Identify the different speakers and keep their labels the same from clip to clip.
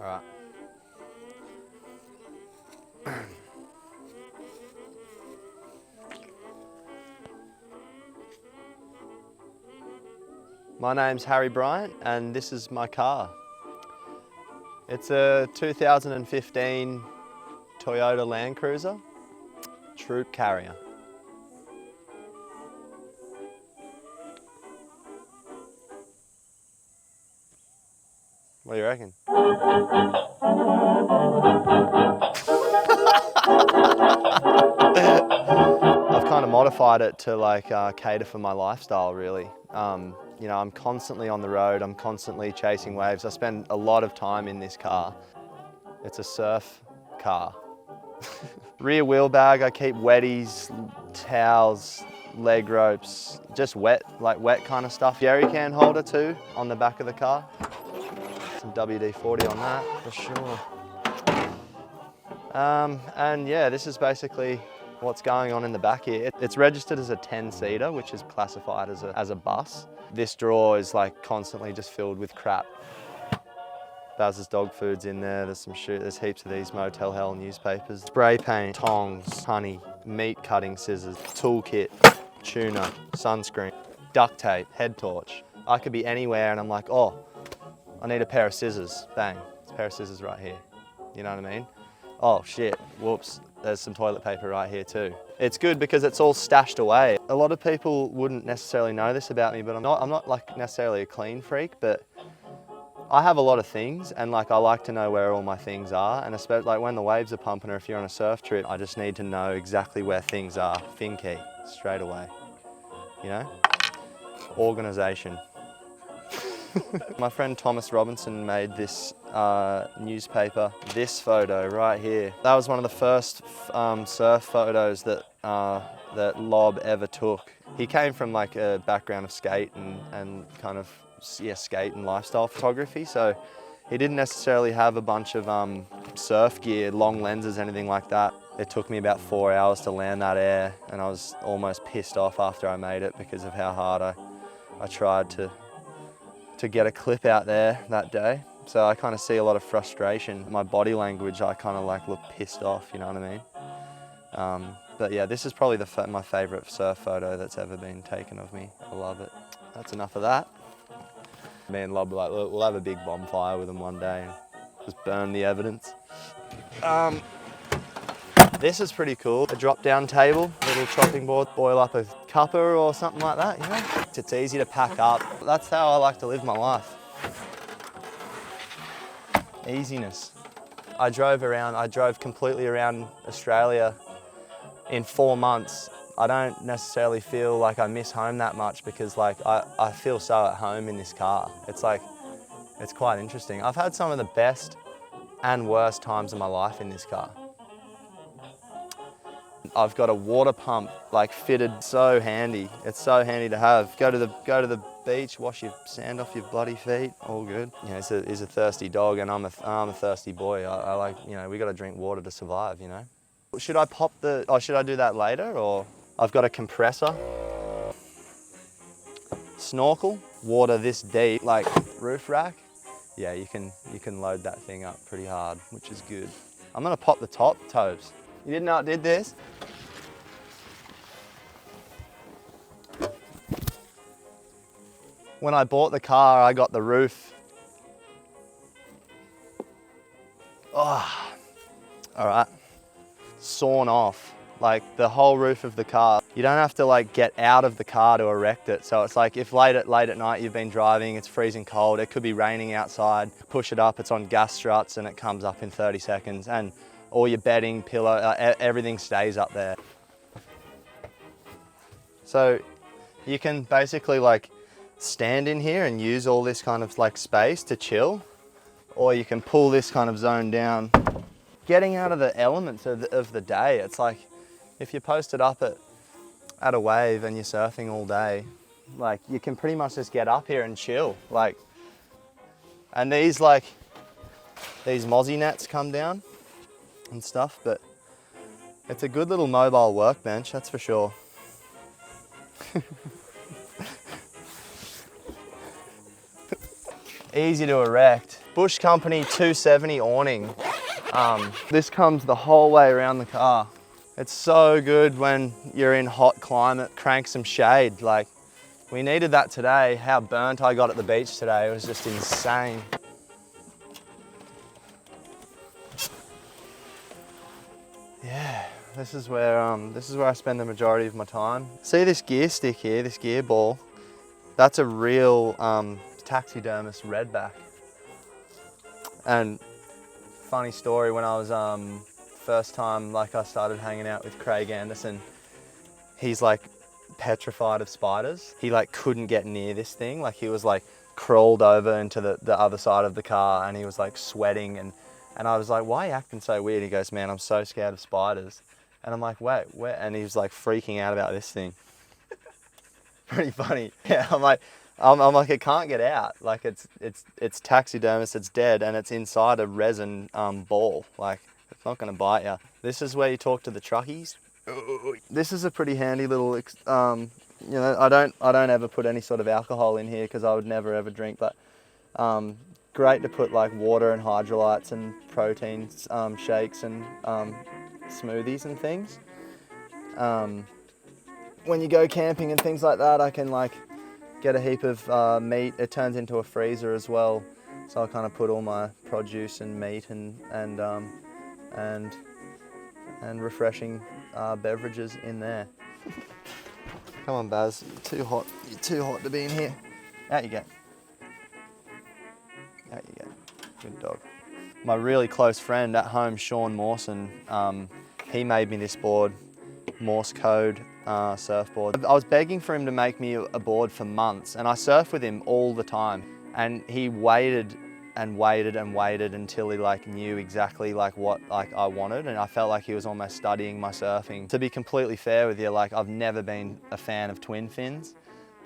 Speaker 1: All right. My name's Harry Bryant and this is my car. It's a 2015 Toyota Land Cruiser, Troop Carrier. What do you reckon? I've kind of modified it to like cater for my lifestyle really. You know, I'm constantly on the road, I'm constantly chasing waves. I spend a lot of time in this car. It's a surf car. Rear wheel bag, I keep wetties, towels, leg ropes, just wet, like wet kind of stuff. Jerry can holder too on the back of the car. Some WD-40 on that for sure. And yeah, this is basically what's going on in the back here. It's registered as a 10-seater, which is classified as a bus. This drawer is like constantly just filled with crap. Baz's dog food's in there, there's some shit, there's heaps of these Motel Hell newspapers. Spray paint, tongs, honey, meat cutting scissors, toolkit, tuna, sunscreen, duct tape, head torch. I could be anywhere and I'm like, oh, I need a pair of scissors. Bang, it's a pair of scissors right here. You know what I mean? Oh shit, whoops, there's some toilet paper right here too. It's good because it's all stashed away. A lot of people wouldn't necessarily know this about me, but I'm not like necessarily a clean freak, but I have a lot of things and like I like to know where all my things are, and especially like when the waves are pumping or if you're on a surf trip, I just need to know exactly where things are. Fin key, straight away, you know? Organisation. My friend Thomas Robinson made this newspaper, this photo right here. That was one of the first surf photos that Lob ever took. He came from like a background of skate and kind of, yeah, skate and lifestyle photography, so he didn't necessarily have a bunch of surf gear, long lenses, anything like that. It took me about 4 hours to land that air, and I was almost pissed off after I made it because of how hard I tried to get a clip out there that day. So I kind of see a lot of frustration. My body language, I kind of like look pissed off, you know what I mean? But yeah, this is probably my favorite surf photo that's ever been taken of me. I love it. That's enough of that. Me and Lob were like, we'll have a big bonfire with them one day and just burn the evidence. This is pretty cool. A drop-down table, little chopping board, boil up a cuppa or something like that, you know? It's easy to pack up. That's how I like to live my life. Easiness. I drove completely around Australia in 4 months. I don't necessarily feel like I miss home that much because like I feel so at home in this car. It's like, it's quite interesting. I've had some of the best and worst times of my life in this car. I've got a water pump like fitted, so handy. It's so handy to have. Go to the beach, wash your sand off your bloody feet, all good. You know, he's a thirsty dog and I'm a thirsty boy. I like, you know, we got to drink water to survive, you know. Should I should I do that later, or? I've got a compressor, snorkel, water this deep, like roof rack. Yeah, you can load that thing up pretty hard, which is good. I'm gonna pop the top, Tobes. You didn't know it did this? When I bought the car, I got the roof. Oh, all right, sawn off. Like the whole roof of the car. You don't have to like get out of the car to erect it. So it's like if late at night you've been driving, it's freezing cold, it could be raining outside, push it up, it's on gas struts and it comes up in 30 seconds. And all your bedding, pillow, everything stays up there. So you can basically like stand in here and use all this kind of like space to chill, or you can pull this kind of zone down. Getting out of the elements of the day, it's like, if you're posted up at a wave and you're surfing all day, like you can pretty much just get up here and chill. Like, and these Mozzie nets come down and stuff, but it's a good little mobile workbench, that's for sure. Easy to erect. Bush Company 270 awning. This comes the whole way around the car. It's so good when you're in hot climate, crank some shade. Like, we needed that today. How burnt I got at the beach today, it was just insane. Yeah, this is where I spend the majority of my time. See this gear stick here, this gear ball? That's a real taxidermist redback. And funny story, when I was first time I started hanging out with Craig Anderson, he's like petrified of spiders. He like couldn't get near this thing. Like he was like crawled over into the other side of the car and he was like sweating and I was like, why are you acting so weird? He goes, man, I'm so scared of spiders. And I'm like, wait, where? And he was like freaking out about this thing. Pretty funny. Yeah, I'm like, it can't get out. Like it's taxidermist, it's dead, and it's inside a resin ball. Like it's not gonna bite you. This is where you talk to the truckies. This is a pretty handy little, you know, I don't ever put any sort of alcohol in here because I would never ever drink, but great to put like water and hydrolytes and protein shakes and smoothies and things. When you go camping and things like that, I can like get a heap of meat. It turns into a freezer as well, so I kind of put all my produce and meat and refreshing beverages in there. Come on, Baz. Too hot. You're too hot to be in here. Out you go. Out you go. Good dog. My really close friend at home, Sean Mawson, he made me this board, Morse code surfboard. I was begging for him to make me a board for months, and I surfed with him all the time. And he waited and waited and waited until he like knew exactly like what like I wanted, and I felt like he was almost studying my surfing. To be completely fair with you, like I've never been a fan of twin fins.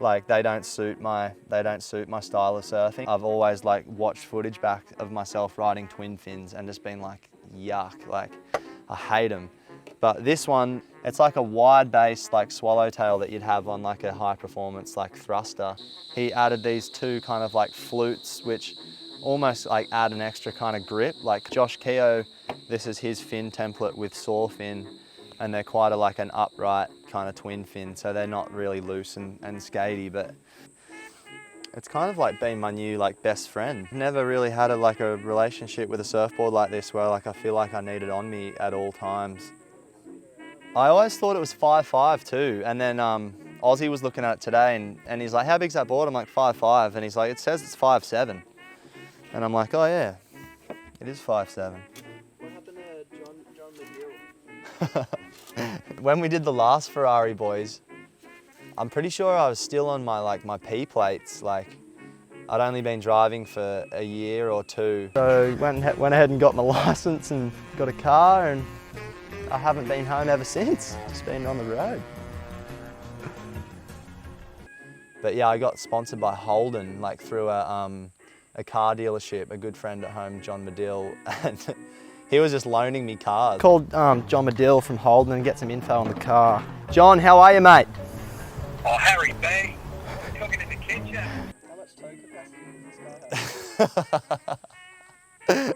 Speaker 1: Like they don't suit my style of surfing. I've always like watched footage back of myself riding twin fins and just been like, yuck, like I hate them. But this one, it's like a wide base like swallowtail that you'd have on like a high performance like thruster. He added these two kind of like flutes which almost like add an extra kind of grip. Like Josh Keogh, this is his fin template with saw fin, and they're quite like an upright kind of twin fin, so they're not really loose and skatey, but it's kind of like being my new like best friend. Never really had a relationship with a surfboard like this where like I feel like I need it on me at all times. I always thought it was 5'5" too, and then Ozzy was looking at it today and he's like, how big's that board? I'm like 5'5", and he's like, it says it's 5'7". And I'm like, oh yeah, it is 5'7".
Speaker 2: What happened to John McGill?
Speaker 1: When we did the last Ferrari Boyz, I'm pretty sure I was still on my P plates. Like I'd only been driving for a year or two. So went ahead and got my license and got a car, and I haven't been home ever since. Just been on the road. But yeah, I got sponsored by Holden, like through a car dealership, a good friend at home, John Medill, and he was just loaning me cars. Called John Medill from Holden and get some info on the car. John, how are you, mate?
Speaker 3: Oh, Harry B. Cooking in the kitchen.
Speaker 2: How much tow capacity does this car have?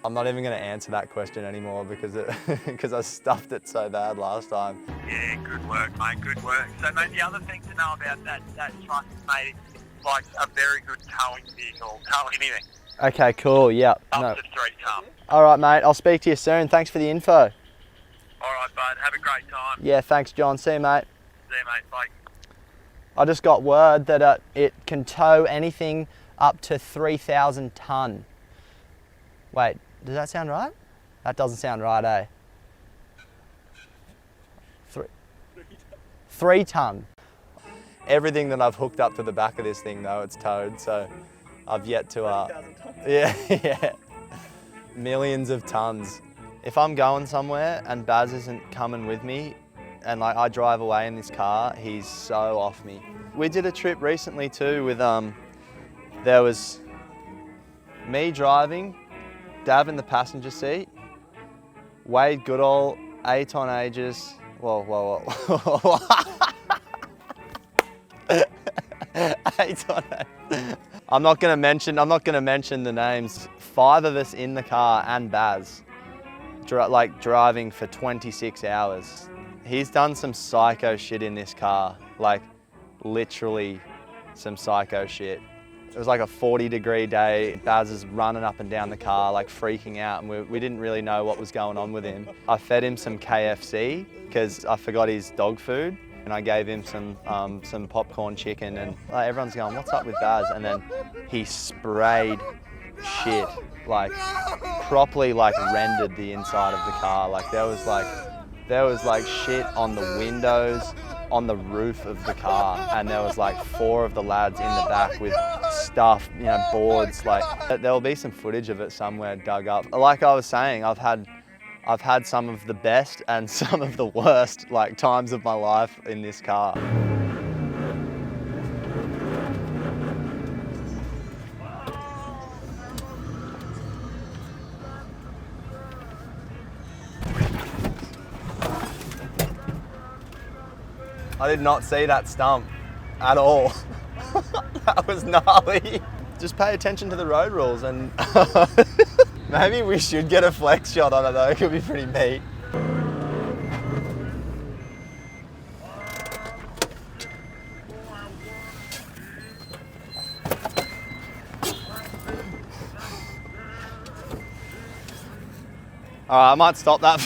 Speaker 1: I'm not even going to answer that question anymore because I stuffed it so bad last time.
Speaker 3: Yeah, good work, mate, good work. So, mate, the other thing to know about that truck, mate, it's like a very good towing vehicle. Tow anything.
Speaker 1: Okay, cool, yeah.
Speaker 3: Up to 3 tons.
Speaker 1: All right, mate, I'll speak to you soon. Thanks for the info.
Speaker 3: All right, bud, have a great time.
Speaker 1: Yeah, thanks, John. See you, mate.
Speaker 3: See you, mate, bye.
Speaker 1: I just got word that it can tow anything up to 3,000 tonne. Wait, does that sound right? That doesn't sound right, eh? 3 tonne. Everything that I've hooked up to the back of this thing, though, it's towed, so I've yet to... yeah, millions of tonnes. If I'm going somewhere and Baz isn't coming with me, and like I drive away in this car, he's so off me. We did a trip recently too with, there was me driving, Dav in the passenger seat, Wade Goodall, Aton Aegis, whoa. skates on it. I'm not gonna mention the names. 5 of us in the car and Baz, driving for 26 hours. He's done some psycho shit in this car, like literally some psycho shit. It was like a 40-degree day. Baz is running up and down the car, like freaking out, and we didn't really know what was going on with him. I fed him some KFC because I forgot his dog food, and I gave him some popcorn chicken, and everyone's going, "What's up with Baz?" And then he sprayed shit, like properly like rendered the inside of the car. Like there was like shit on the windows, on the roof of the car, and there was like 4 of the lads in the back with stuff, you know, boards. Like there'll be some footage of it somewhere dug up. Like I was saying, I've had some of the best and some of the worst like times of my life in this car. I did not see that stump at all. That was gnarly. Just pay attention to the road rules, and maybe we should get a flex shot on it though. It could be pretty neat. All right, I might stop that.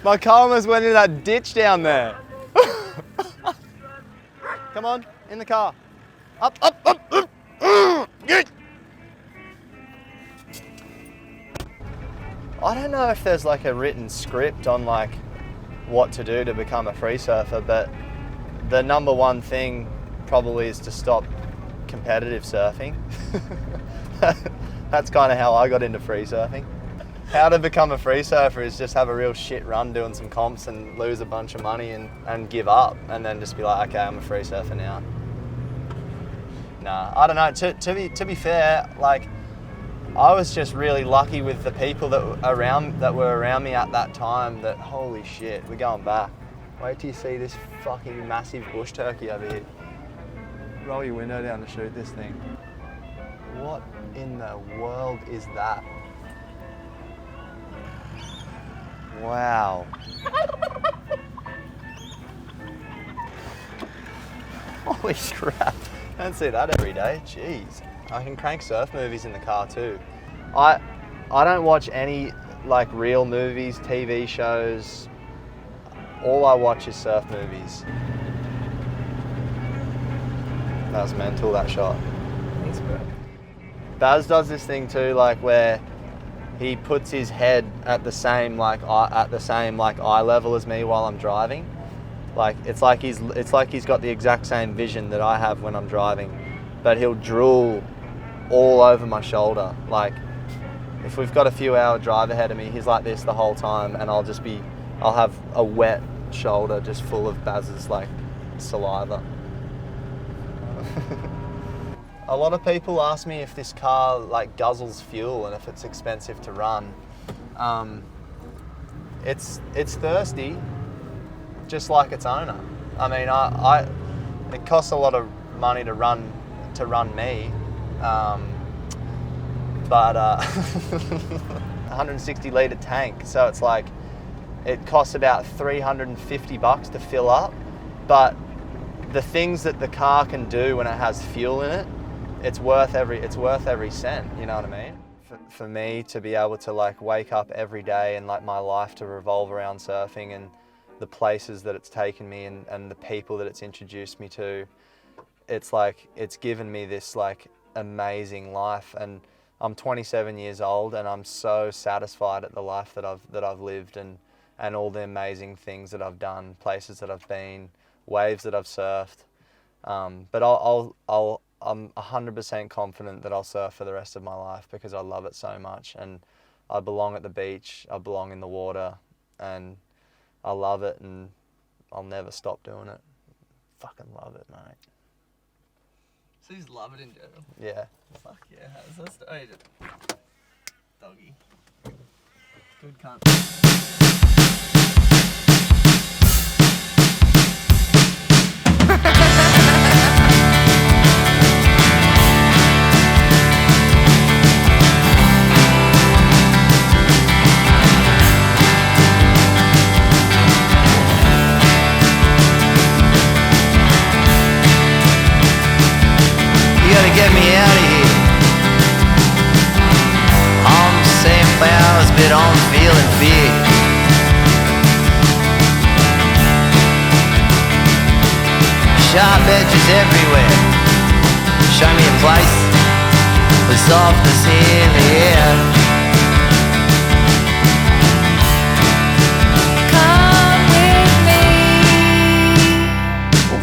Speaker 1: My car almost went into that ditch down there. Come on, in the car. Up, up, up, up. Get. I don't know if there's like a written script on like what to do to become a free surfer, but the number one thing probably is to stop competitive surfing. That's kind of how I got into free surfing. How to become a free surfer is just have a real shit run doing some comps and lose a bunch of money and give up, and then just be like, okay, I'm a free surfer now. Nah, I don't know. To be fair, like I was just really lucky with the people that were around me at that time. That holy shit, we're going back. Wait till you see this fucking massive bush turkey over here. Roll your window down to shoot this thing. What in the world is that? Wow. Holy crap. I don't see that every day. Jeez. I can crank surf movies in the car too. I don't watch any like real movies, TV shows. All I watch is surf movies. That was mental, that shot.
Speaker 2: Thanks, bro.
Speaker 1: Baz does this thing too, like where he puts his head at the same eye level as me while I'm driving. Like it's like he's got the exact same vision that I have when I'm driving, but he'll drool all over my shoulder. Like if we've got a few hour drive ahead of me, he's like this the whole time, and I'll have a wet shoulder just full of Baz's like saliva. A lot of people ask me if this car like guzzles fuel and if it's expensive to run. It's thirsty, just like its owner. I mean, it costs a lot of money to run me, but 160 litre tank, so it's like it costs about $350 to fill up. But the things that the car can do when it has fuel in it, it's worth every cent, you know what I mean? For me to be able to like wake up every day and like my life to revolve around surfing and the places that it's taken me and the people that it's introduced me to, it's like, it's given me this like amazing life. And I'm 27 years old and I'm so satisfied at the life that I've lived and all the amazing things that I've done, places that I've been, waves that I've surfed. But I'm 100% confident that I'll surf for the rest of my life because I love it so much, and I belong at the beach, I belong in the water, and I love it, and I'll never stop doing it. Fucking love it, mate.
Speaker 2: So you just love it in general?
Speaker 1: Yeah.
Speaker 2: Fuck yeah. How's that story? Doggy. Good cunt.
Speaker 4: sharp edges everywhere. Show me a place with softness in the air.
Speaker 5: Come with me,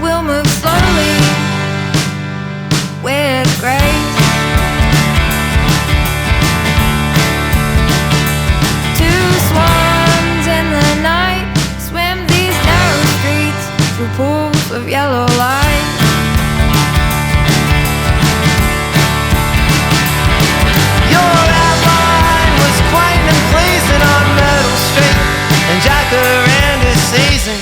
Speaker 5: we'll move slowly with grace. Two swans in the night swim these narrow streets through pools of yellow light.
Speaker 4: Jacaranda season.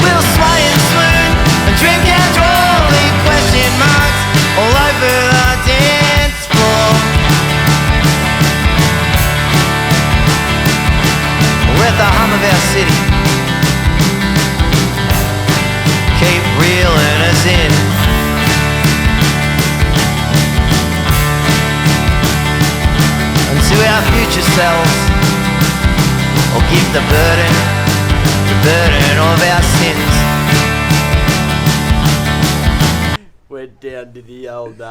Speaker 4: We'll sway and swoon and drink and draw, leave question marks all over the dance floor. Let the hum of our city keep reeling us in. To our future selves, or give the burden of our sins.
Speaker 6: Went down to the old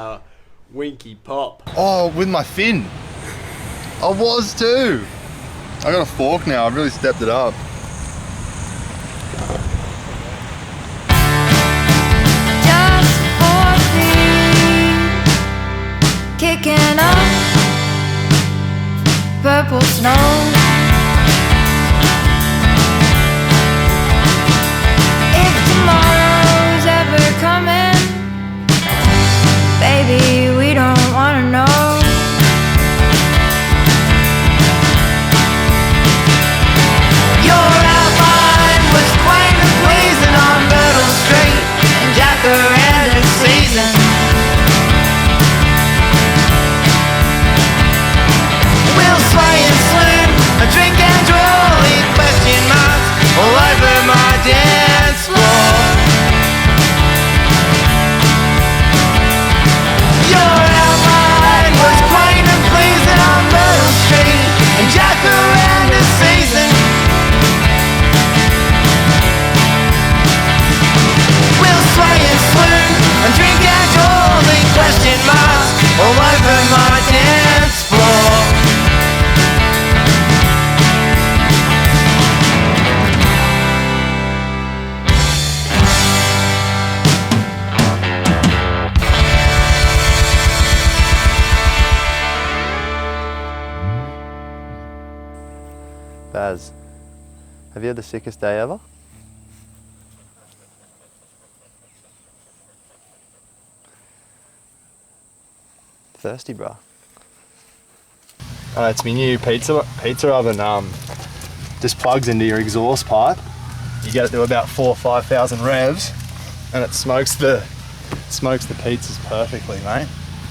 Speaker 6: winky pop.
Speaker 7: Oh, with my fin. I was too. I got a fork now, I've really stepped it up.
Speaker 5: Just 4 feet, kicking up purple snow. If tomorrow's ever coming, baby, we don't wanna know.
Speaker 4: Your outline was quaint and pleasing on Myrtle Street in Jacaranda season. Sway and swoon, a drink and draw, leave question marks all over my dance floor. Your outline was quaint and pleasing on Myrtle Street in Jacaranda season. We'll sway and swoon, a drink and draw, leave question marks all over my dance floor.
Speaker 1: Baz, have you had the sickest day ever? Thirsty, bro. It's my new pizza oven. Just plugs into your exhaust pipe. You get it to about 4,000 or 5,000 revs, and it smokes the pizzas perfectly, mate.